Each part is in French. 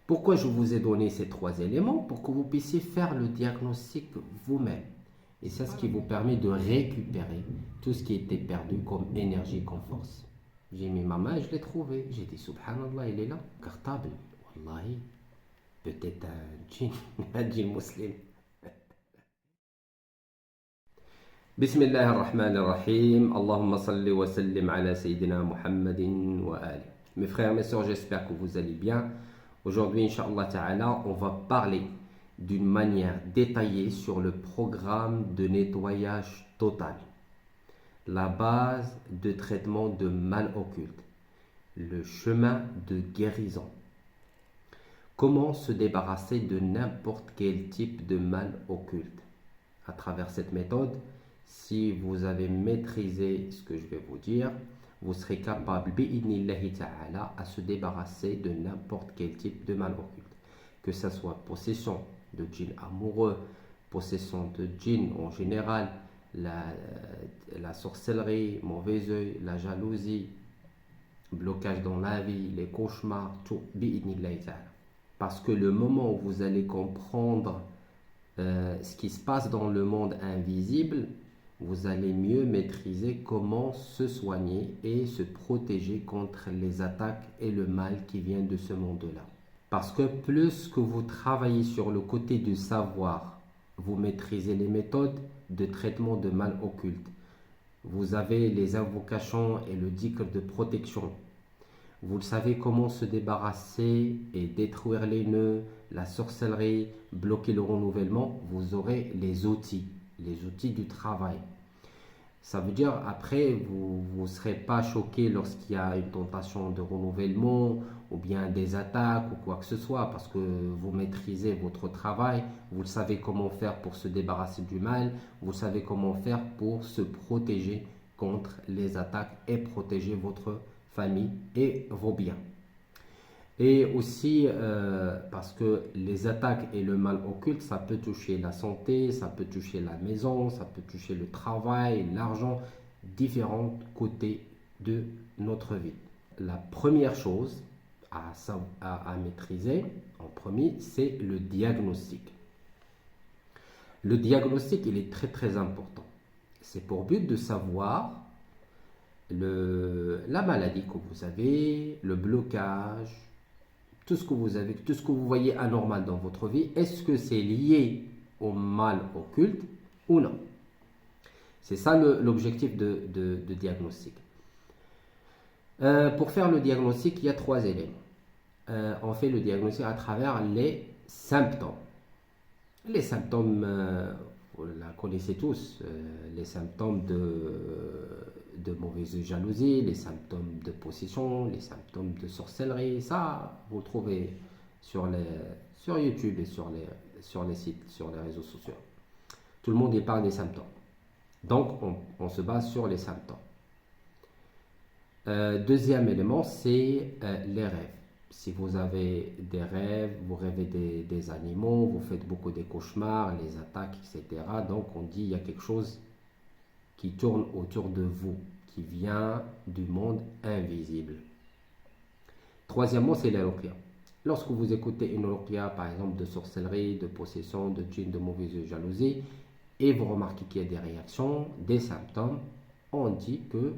Pourquoi je vous ai donné ces trois éléments? Pour que vous puissiez faire le diagnostic vous-même. Et c'est ce qui vous permet de récupérer tout ce qui était perdu comme énergie, comme force. J'ai mis ma main et je l'ai trouvé. J'ai dit, subhanallah, il est là. Cartable. Wallahi. Peut-être un djinn, un djinn musulman. بسم الله الرحمن الرحيم اللهم صل وسلم على سيدنا محمد وآله. Mes frères, mes sœurs, j'espère que vous allez bien. Aujourd'hui, Inch'Allah Ta'ala, on va parler d'une manière détaillée sur le programme de nettoyage total. La base de traitement de mal occulte. Le chemin de guérison. Comment se débarrasser de n'importe quel type de mal occulte. À travers cette méthode, si vous avez maîtrisé ce que je vais vous dire, vous serez capable, bi'idnillahi ta'ala, à se débarrasser de n'importe quel type de mal occulte. Que ce soit possession de djinn amoureux, possession de djinn en général, la sorcellerie, mauvais œil, la jalousie, blocage dans la vie, les cauchemars, tout, bi'idnillahi ta'ala. Parce que le moment où vous allez comprendre ce qui se passe dans le monde invisible, vous allez mieux maîtriser comment se soigner et se protéger contre les attaques et le mal qui vient de ce monde-là. Parce que plus que vous travaillez sur le côté du savoir, vous maîtrisez les méthodes de traitement de mal occulte. Vous avez les invocations et le dhikr de protection. Vous savez comment se débarrasser et détruire les nœuds, la sorcellerie, bloquer le renouvellement. Vous aurez les outils du travail. Ça veut dire après, vous ne serez pas choqué lorsqu'il y a une tentation de renouvellement ou bien des attaques ou quoi que ce soit parce que vous maîtrisez votre travail, vous savez comment faire pour se débarrasser du mal, vous savez comment faire pour se protéger contre les attaques et protéger votre famille et vos biens. Et aussi parce que les attaques et le mal occulte, ça peut toucher la santé, ça peut toucher la maison, ça peut toucher le travail, l'argent, différents côtés de notre vie. La première chose à maîtriser en premier, c'est le diagnostic. Le diagnostic, il est très très important. C'est pour but de savoir la maladie que vous avez, le blocage, tout ce que vous avez, tout ce que vous voyez anormal dans votre vie, est-ce que c'est lié au mal occulte ou non? C'est ça l'objectif de diagnostic. Pour faire le diagnostic, il y a trois éléments. On fait le diagnostic à travers les symptômes. Les symptômes, vous la connaissez tous, les symptômes de mauvaise jalousie, les symptômes de possession, les symptômes de sorcellerie, ça, vous le trouvez sur YouTube et sur les sites, sur les réseaux sociaux. Tout le monde y parle des symptômes. Donc, on se base sur les symptômes. Deuxième élément, c'est les rêves. Si vous avez des rêves, vous rêvez des animaux, vous faites beaucoup des cauchemars, les attaques, etc. Donc on dit il y a quelque chose qui tourne autour de vous, qui vient du monde invisible. Troisièmement, c'est la ruqya. Lorsque vous écoutez une ruqya, par exemple de sorcellerie, de possession, de djinn, de mauvaise jalousie, et vous remarquez qu'il y a des réactions, des symptômes, on dit que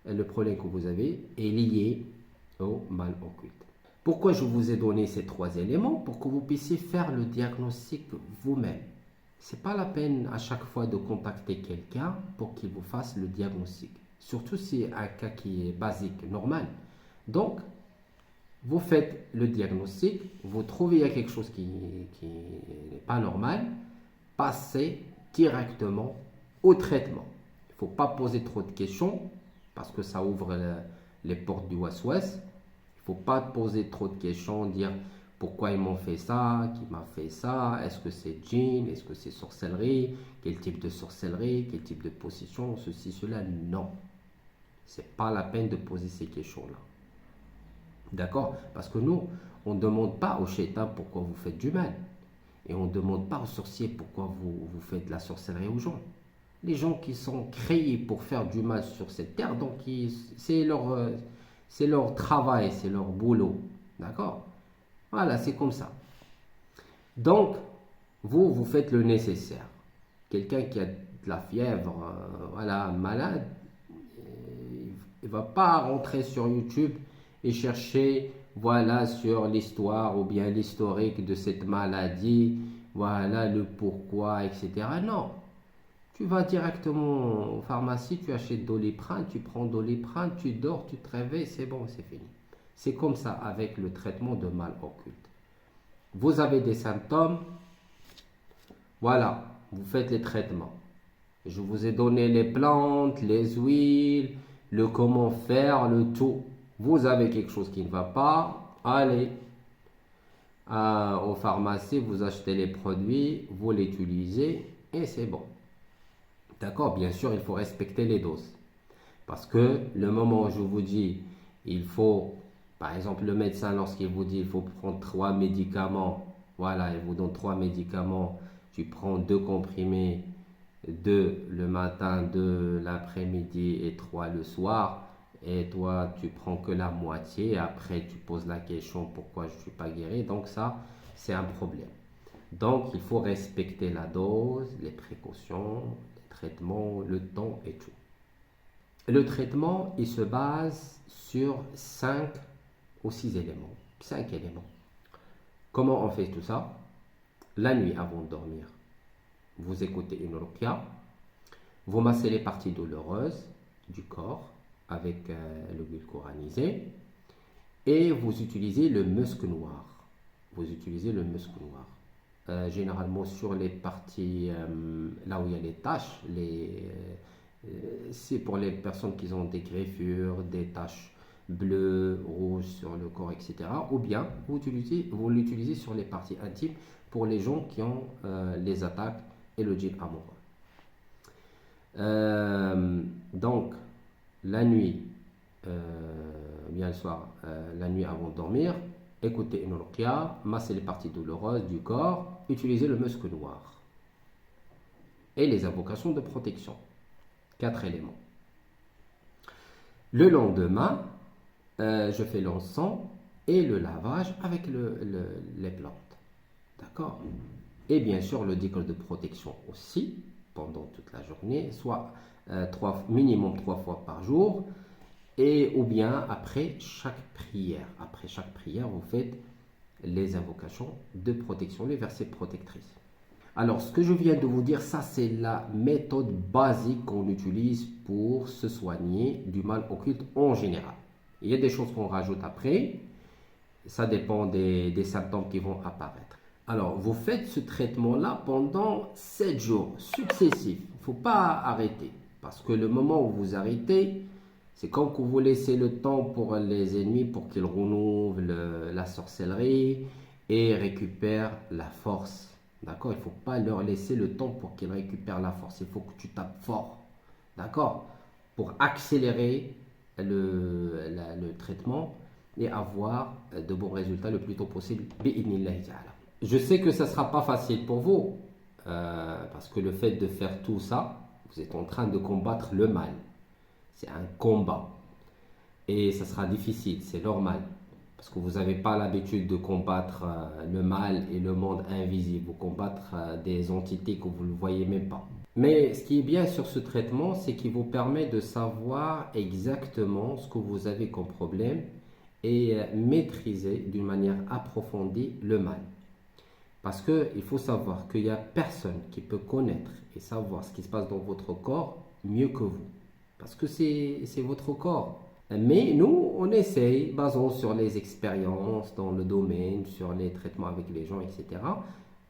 le problème que vous avez est lié au mal occulte. Pourquoi je vous ai donné ces trois éléments? Pour que vous puissiez faire le diagnostic vous-même. Ce n'est pas la peine à chaque fois de contacter quelqu'un pour qu'il vous fasse le diagnostic. Surtout si c'est un cas qui est basique, normal. Donc, vous faites le diagnostic, vous trouvez qu'il y a quelque chose qui n'est pas normal, passez directement au traitement. Il ne faut pas poser trop de questions parce que ça ouvre les portes du waswas. Il ne faut pas poser trop de questions, dire pourquoi ils m'ont fait ça, qui m'a fait ça, est-ce que c'est djinn, est-ce que c'est sorcellerie, quel type de sorcellerie, quel type de possession, ceci, cela. Non, c'est pas la peine de poser ces questions-là. D'accord? Parce que nous, on ne demande pas au shaitan pourquoi vous faites du mal. Et on ne demande pas aux sorciers pourquoi vous faites de la sorcellerie aux gens. Les gens qui sont créés pour faire du mal sur cette terre, donc c'est leur travail, c'est leur boulot. D'accord? Voilà, c'est comme ça. Donc, vous faites le nécessaire. Quelqu'un qui a de la fièvre, voilà, malade, il ne va pas rentrer sur YouTube et chercher, voilà, sur l'histoire ou bien l'historique de cette maladie, voilà, le pourquoi, etc. Non. Tu vas directement aux pharmacies, tu achètes Doliprane, tu prends Doliprane, tu dors, tu te réveilles, c'est bon, c'est fini. C'est comme ça avec le traitement de mal occulte. Vous avez des symptômes, voilà, vous faites les traitements. Je vous ai donné les plantes, les huiles, le comment faire, le tout. Vous avez quelque chose qui ne va pas, allez aux pharmacies, vous achetez les produits, vous les utilisez et c'est bon. D'accord, bien sûr, il faut respecter les doses. Parce que le moment où je vous dis, il faut, par exemple, le médecin, lorsqu'il vous dit, il faut prendre 3 médicaments, voilà, il vous donne 3 médicaments, tu prends 2 comprimés, 2 le matin, 2 l'après-midi et 3 le soir, et toi, tu prends que la moitié, après, tu poses la question, pourquoi je ne suis pas guéri, donc ça, c'est un problème. Donc, il faut respecter la dose, les précautions, les traitements, le temps et tout. Le traitement, il se base sur 5 ou 6 éléments. 5 éléments. Comment on fait tout ça? La nuit avant de dormir, vous écoutez une ruqya, vous massez les parties douloureuses du corps avec l'huile coranisée et vous utilisez le musc noir. Vous utilisez le musc noir. Généralement sur les parties là où il y a les taches, c'est pour les personnes qui ont des greffures, des taches bleues, rouges sur le corps, etc. Ou bien vous l'utilisez sur les parties intimes pour les gens qui ont les attaques et le djinn amoureux. Donc la nuit, bien le soir, la nuit avant de dormir, écoutez une ruqya, massez les parties douloureuses du corps, utilisez le musc noir et les invocations de protection. 4 éléments. Le lendemain, je fais l'encens et le lavage avec les plantes. D'accord? Et bien sûr, le dhikr de protection aussi, pendant toute la journée, soit minimum 3 fois par jour, et ou bien après chaque prière. Après chaque prière, vous faites les invocations de protection, les versets protectrices. Alors, ce que je viens de vous dire, ça c'est la méthode basique qu'on utilise pour se soigner du mal occulte en général. Il y a des choses qu'on rajoute après, ça dépend des symptômes qui vont apparaître. Alors, vous faites ce traitement-là pendant 7 jours successifs. Il ne faut pas arrêter, parce que le moment où vous arrêtez, c'est comme que vous laissez le temps pour les ennemis pour qu'ils renouvelent la sorcellerie et récupèrent la force. D'accord? Il ne faut pas leur laisser le temps pour qu'ils récupèrent la force. Il faut que tu tapes fort. D'accord? Pour accélérer le traitement et avoir de bons résultats le plus tôt possible. Je sais que ça ne sera pas facile pour vous. Parce que le fait de faire tout ça, vous êtes en train de combattre le mal. C'est un combat. Et ça sera difficile, c'est normal. Parce que vous n'avez pas l'habitude de combattre le mal et le monde invisible. Vous combattre des entités que vous ne voyez même pas. Mais ce qui est bien sur ce traitement, c'est qu'il vous permet de savoir exactement ce que vous avez comme problème et maîtriser d'une manière approfondie le mal. Parce qu'il faut savoir qu'il n'y a personne qui peut connaître et savoir ce qui se passe dans votre corps mieux que vous. Parce que c'est votre corps. Mais nous, on essaye, basant sur les expériences dans le domaine, sur les traitements avec les gens, etc.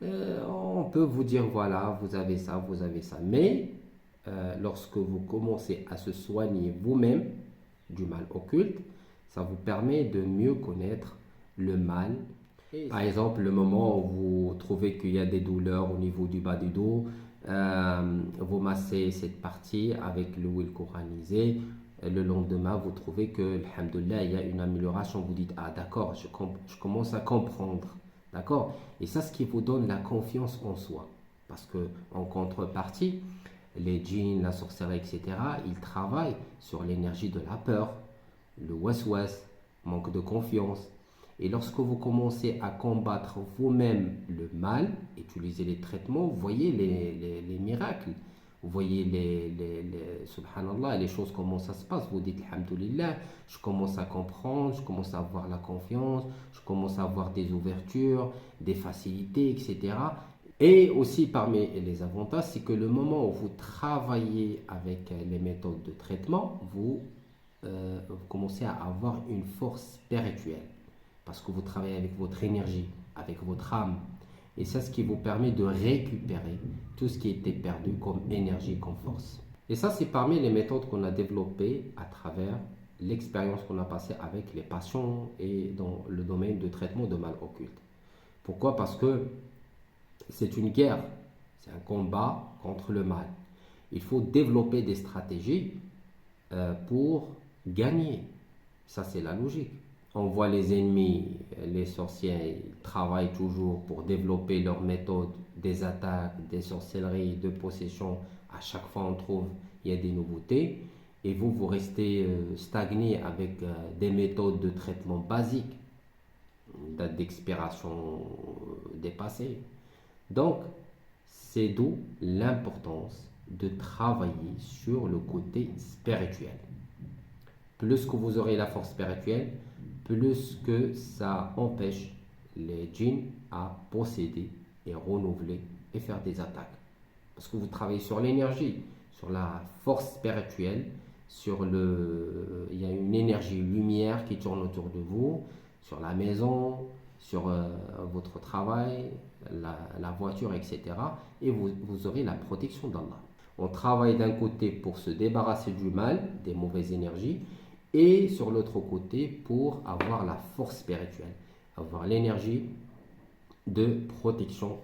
On peut vous dire, voilà, vous avez ça, vous avez ça. Mais lorsque vous commencez à se soigner vous-même du mal occulte, ça vous permet de mieux connaître le mal. Par exemple, le moment où vous trouvez qu'il y a des douleurs au niveau du bas du dos, vous massez cette partie avec l'huile coranisée. Le lendemain, vous trouvez que, alhamdoulilah, il y a une amélioration. Vous dites, ah d'accord, je commence à comprendre. D'accord? Et ça, ce qui vous donne la confiance en soi. Parce que en contrepartie, les djinns, la sorcellerie, etc., ils travaillent sur l'énergie de la peur, le waswas, manque de confiance. Et lorsque vous commencez à combattre vous-même le mal, utilisez les traitements, vous voyez les miracles. Vous voyez subhanallah, les choses, comment ça se passe. Vous dites, alhamdoulilah, je commence à comprendre, je commence à avoir la confiance, je commence à avoir des ouvertures, des facilités, etc. Et aussi, parmi les avantages, c'est que le moment où vous travaillez avec les méthodes de traitement, vous commencez à avoir une force spirituelle. Parce que vous travaillez avec votre énergie, avec votre âme. Et c'est ce qui vous permet de récupérer tout ce qui était perdu comme énergie, comme force. Et ça, c'est parmi les méthodes qu'on a développées à travers l'expérience qu'on a passée avec les patients et dans le domaine de traitement de mal occulte. Pourquoi? Parce que c'est une guerre, c'est un combat contre le mal. Il faut développer des stratégies pour gagner. Ça, c'est la logique. On voit les ennemis, les sorciers, ils travaillent toujours pour développer leurs méthodes, des attaques, des sorcelleries, de possession. À chaque fois, on trouve, il y a des nouveautés. Et vous restez stagné avec des méthodes de traitement basiques, date d'expiration dépassée. Donc, c'est d'où l'importance de travailler sur le côté spirituel. Plus que vous aurez la force spirituelle, plus que ça empêche les djinns à posséder et renouveler et faire des attaques. Parce que vous travaillez sur l'énergie, sur la force spirituelle, il y a une énergie lumière qui tourne autour de vous, sur la maison, sur votre travail, la voiture, etc. Et vous aurez la protection d'Allah. On travaille d'un côté pour se débarrasser du mal, des mauvaises énergies, et sur l'autre côté pour avoir la force spirituelle, avoir l'énergie de protection.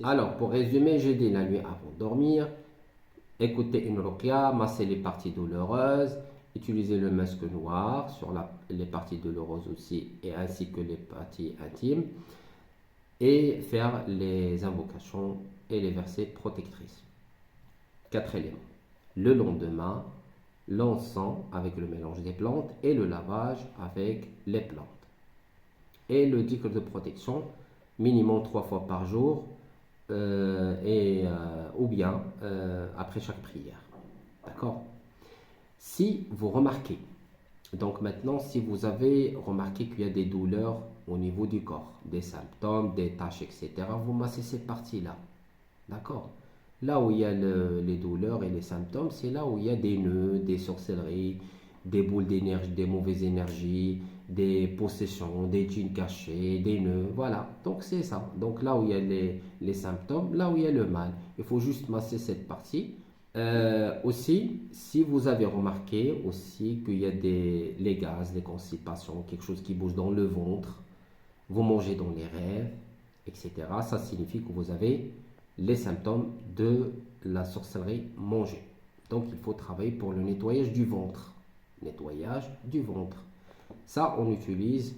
Alors, pour résumer, jeûner la nuit avant de dormir, écouter une ruqya, masser les parties douloureuses, utiliser le masque noir sur les parties douloureuses aussi, et ainsi que les parties intimes, et faire les invocations et les versets protectrices. 4 éléments. Le lendemain, l'encens avec le mélange des plantes et le lavage avec les plantes. Et le dhikr de protection, minimum 3 fois par jour, ou bien après chaque prière. D'accord? Si vous remarquez, donc maintenant, si vous avez remarqué qu'il y a des douleurs au niveau du corps, des symptômes, des taches, etc., vous massez cette partie-là. D'accord? Là où il y a les douleurs et les symptômes, c'est là où il y a des nœuds, des sorcelleries, des boules d'énergie, des mauvaises énergies, des possessions, des djinns cachés, des nœuds, voilà. Donc c'est ça. Donc là où il y a les symptômes, là où il y a le mal, il faut juste masser cette partie. Aussi, si vous avez remarqué aussi qu'il y a les gaz, les constipations, quelque chose qui bouge dans le ventre, vous mangez dans les rêves, etc. Ça signifie que vous avez les symptômes de la sorcellerie mangée. Donc il faut travailler pour le nettoyage du ventre. Nettoyage du ventre. Ça, on utilise,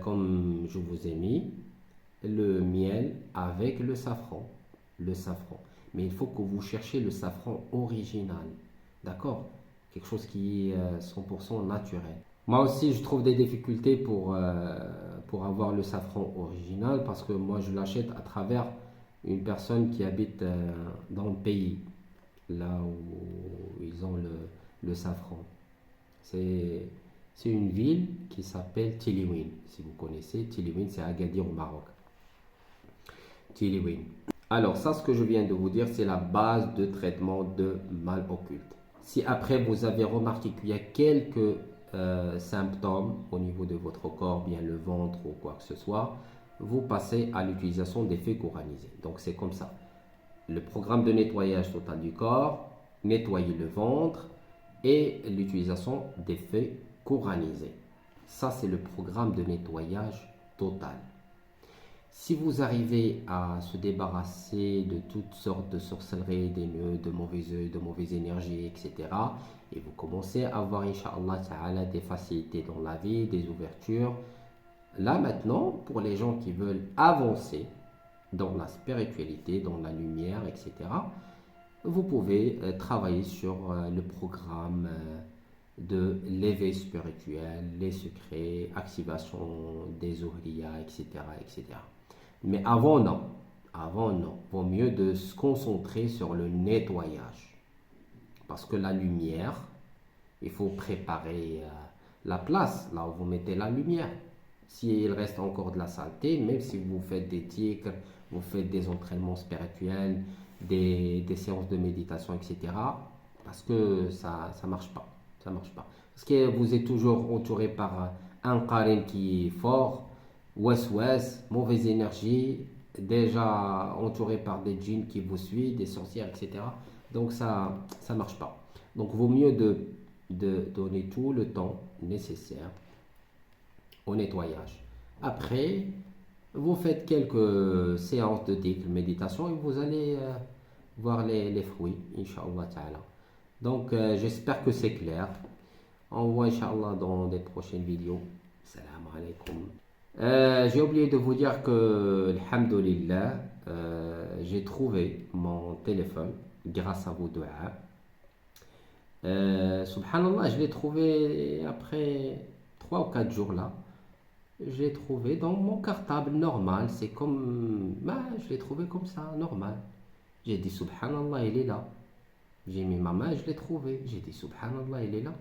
comme je vous ai mis, le miel avec le safran. Le safran. Mais il faut que vous cherchiez le safran original. D'accord? Quelque chose qui est 100% naturel. Moi aussi, je trouve des difficultés pour avoir le safran original parce que moi, je l'achète à travers une personne qui habite dans le pays, là où ils ont le safran. C'est une ville qui s'appelle Tiliwin. Si vous connaissez, Tiliwin, c'est à Agadir au Maroc. Tiliwin. Alors ça, ce que je viens de vous dire, c'est la base de traitement de mal occulte. Si après vous avez remarqué qu'il y a quelques symptômes au niveau de votre corps, bien le ventre ou quoi que ce soit, vous passez à l'utilisation des feuilles couranisées. Donc c'est comme ça. Le programme de nettoyage total du corps, nettoyer le ventre et l'utilisation des feuilles couranisées. Ça, c'est le programme de nettoyage total. Si vous arrivez à se débarrasser de toutes sortes de sorcelleries, des nœuds, de mauvais œufs, de mauvaises énergies, etc., et vous commencez à avoir, Inch'Allah Ta'ala, des facilités dans la vie, des ouvertures, là maintenant, pour les gens qui veulent avancer dans la spiritualité, dans la lumière, etc., vous pouvez travailler sur le programme de l'éveil spirituel, les secrets, activation des ouvriers, etc., etc. Mais avant, non. Avant, non. Vaut mieux de se concentrer sur le nettoyage. Parce que la lumière, il faut préparer la place, là où vous mettez la lumière. S'il reste encore de la saleté, même si vous faites des tics, vous faites des entraînements spirituels, des séances de méditation, etc., parce que ça ne marche pas. Ça marche pas. Parce que vous êtes toujours entouré par un Karim qui est fort, ouest-ouest, mauvaise énergie, déjà entouré par des djinns qui vous suivent, des sorcières, etc. Donc ça ne marche pas. Donc vaut mieux de donner tout le temps nécessaire au nettoyage. Après, vous faites quelques séances de dhikr, méditation, et vous allez voir les fruits, Inch'Allah Ta'ala. Donc, j'espère que c'est clair. On voit, Inch'Allah, dans des prochaines vidéos. Salam alaikum. J'ai oublié de vous dire que, alhamdulillah, j'ai trouvé mon téléphone grâce à vos doigts. Subhanallah, je l'ai trouvé après 3 ou 4 jours là. J'ai trouvé dans mon cartable normal. C'est comme. Bah, je l'ai trouvé comme ça, normal. J'ai dit Subhanallah, il est là. J'ai mis ma main, je l'ai trouvé. J'ai dit Subhanallah, il est là.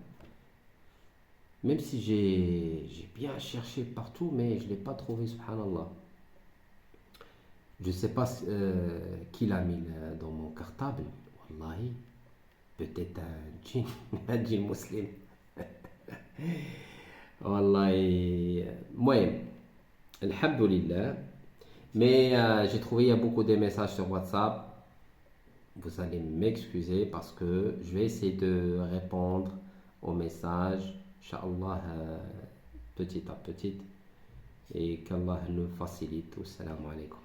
Même si j'ai bien cherché partout, mais je ne l'ai pas trouvé, Subhanallah. Je ne sais pas qui l'a mis dans mon cartable. Wallahi. Peut-être un djinn, un djinn musulman. Wallahi. Moi, alhamdulillah. Mais j'ai trouvé il y a beaucoup de messages sur WhatsApp. Vous allez m'excuser parce que je vais essayer de répondre aux messages, Inch'Allah, petit à petit. Et qu'Allah nous facilite. Assalamu alaikum.